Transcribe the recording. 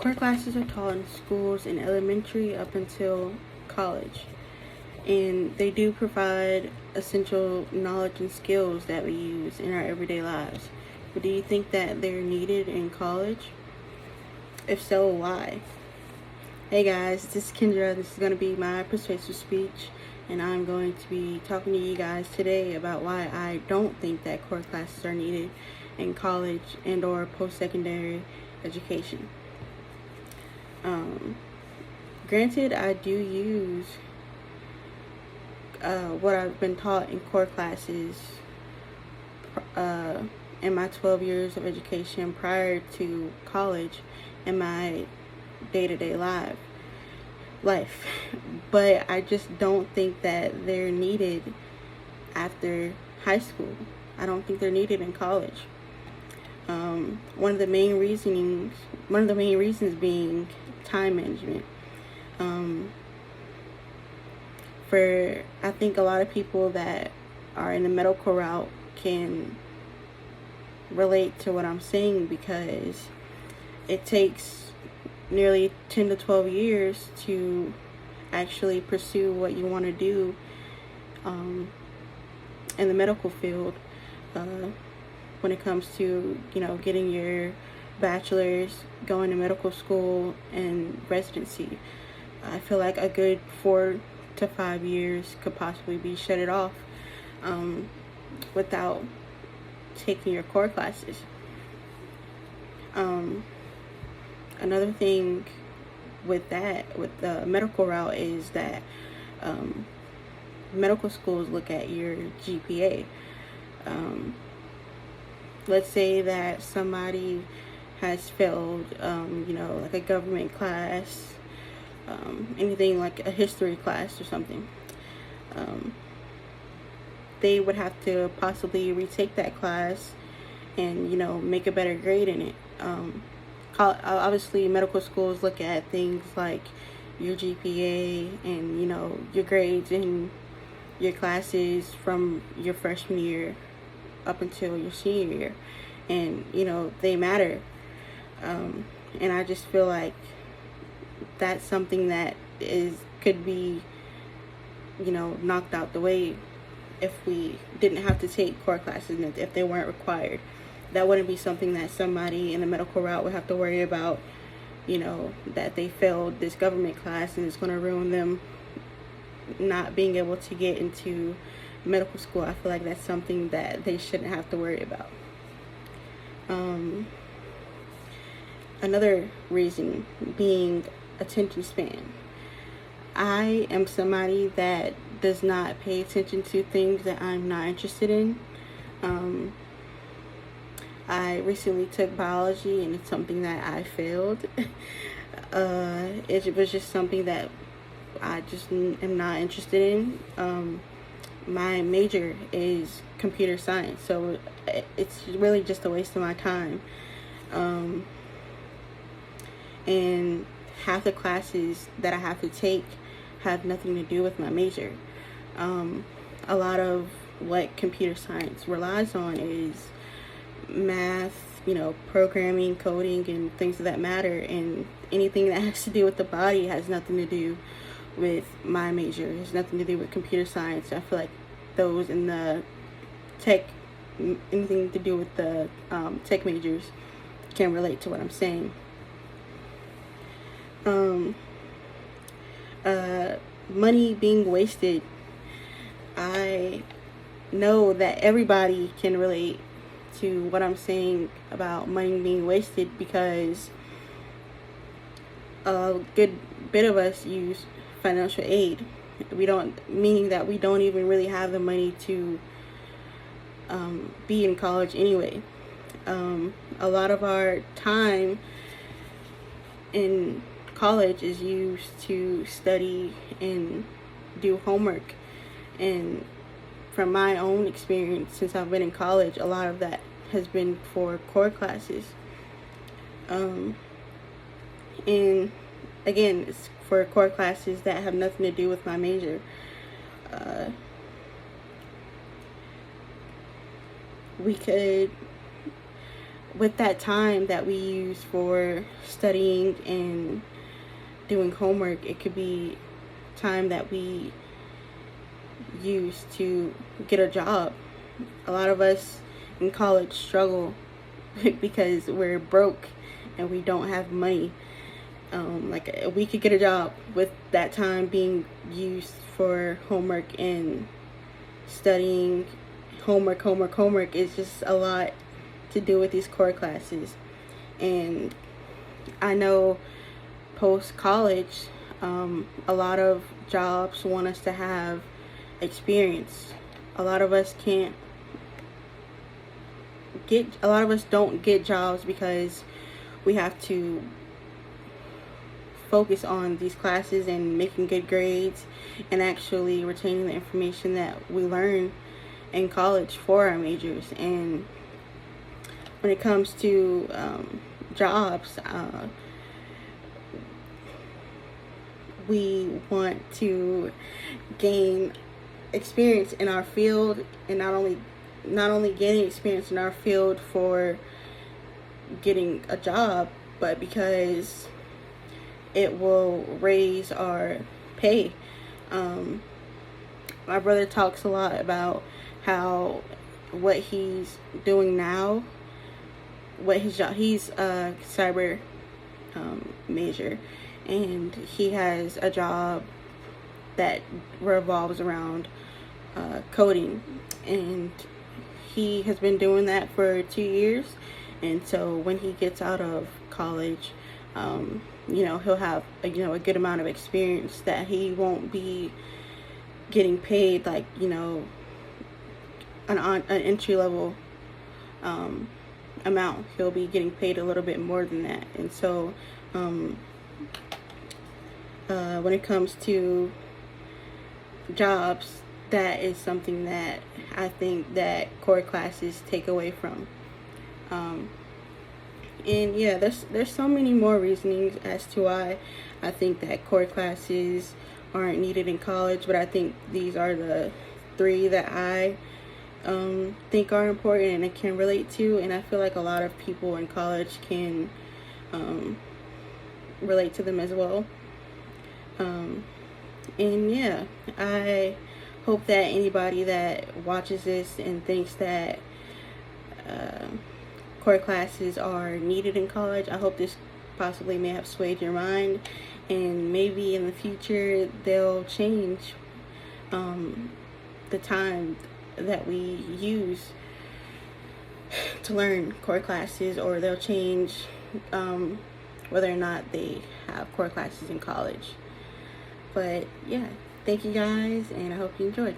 Core classes are taught in schools in elementary up until college, and they do provide essential knowledge and skills that we use in our everyday lives. But do you think that they're needed in college? If so, why? Hey guys, this is Kendra. This is going to be my persuasive speech, and I'm going to be talking to you guys today about why I don't think that core classes are needed in college and or post-secondary education. Granted, I do use what I've been taught in core classes in my 12 years of education prior to college in my day-to-day life. But I just don't think that they're needed after high school. I don't think they're needed in college. One of the main reasons being time management. I think a lot of people that are in the medical route can relate to what I'm saying, because it takes nearly 10 to 12 years to actually pursue what you want to do in the medical field, when it comes to, getting your bachelor's, going to medical school, and residency. I feel like a good 4 to 5 years could possibly be shut it off without taking your core classes. Another thing with the medical route is that medical schools look at your GPA. Let's say that somebody has failed, like a government class, anything like a history class or something. They would have to possibly retake that class and, make a better grade in it. Obviously, medical schools look at things like your GPA and, your grades in your classes from your freshman year up until your senior year. And, they matter. And I just feel like that's something that could be, knocked out the way if we didn't have to take core classes and if they weren't required. That wouldn't be something that somebody in the medical route would have to worry about, that they failed this government class and it's going to ruin them not being able to get into medical school. I feel like that's something that they shouldn't have to worry about. Another reason being attention span. I am somebody that does not pay attention to things that I'm not interested in. I recently took biology, and it's something that I failed. It was just something that I just am not interested in. My major is computer science, so it's really just a waste of my time. And half the classes that I have to take have nothing to do with my major. A lot of what computer science relies on is math, programming, coding, and things of that matter. And anything that has to do with the body has nothing to do with my major. It has nothing to do with computer science. I feel like those in the tech, anything to do with the tech majors can relate to what I'm saying. Money being wasted. I know that everybody can relate to what I'm saying about money being wasted, because a good bit of us use financial aid. Meaning that we don't even really have the money to be in college anyway. A lot of our time in college is used to study and do homework. And from my own experience, since I've been in college, a lot of that has been for core classes. And again, it's for core classes that have nothing to do with my major. We could with that time that we use for studying and doing homework, it could be time that we use to get a job. A lot of us in college struggle because we're broke and we don't have money. Like, we could get a job with that time being used for homework and studying. Homework is just a lot to do with these core classes. And I know post-college, a lot of jobs want us to have experience. A lot of us don't get jobs because we have to focus on these classes and making good grades and actually retaining the information that we learn in college for our majors. And when it comes to jobs, we want to gain experience in our field, and not only gaining experience in our field for getting a job, but because it will raise our pay. My brother talks a lot about how what he's doing now, what his job, he's a cyber major, and he has a job that revolves around coding, and he has been doing that for 2 years. And so when he gets out of college, he'll have a good amount of experience that he won't be getting paid like an entry level amount. He'll be getting paid a little bit more than that. And so when it comes to jobs, that is something that I think that core classes take away from. And yeah, there's so many more reasonings as to why I think that core classes aren't needed in college, but I think these are the 3 that I think are important and I can relate to, and I feel like a lot of people in college can relate to them as well. And yeah, I hope that anybody that watches this and thinks that core classes are needed in college, I hope this possibly may have swayed your mind, and maybe in the future they'll change the time that we use to learn core classes, or they'll change whether or not they have core classes in college. But yeah, thank you guys, and I hope you enjoyed.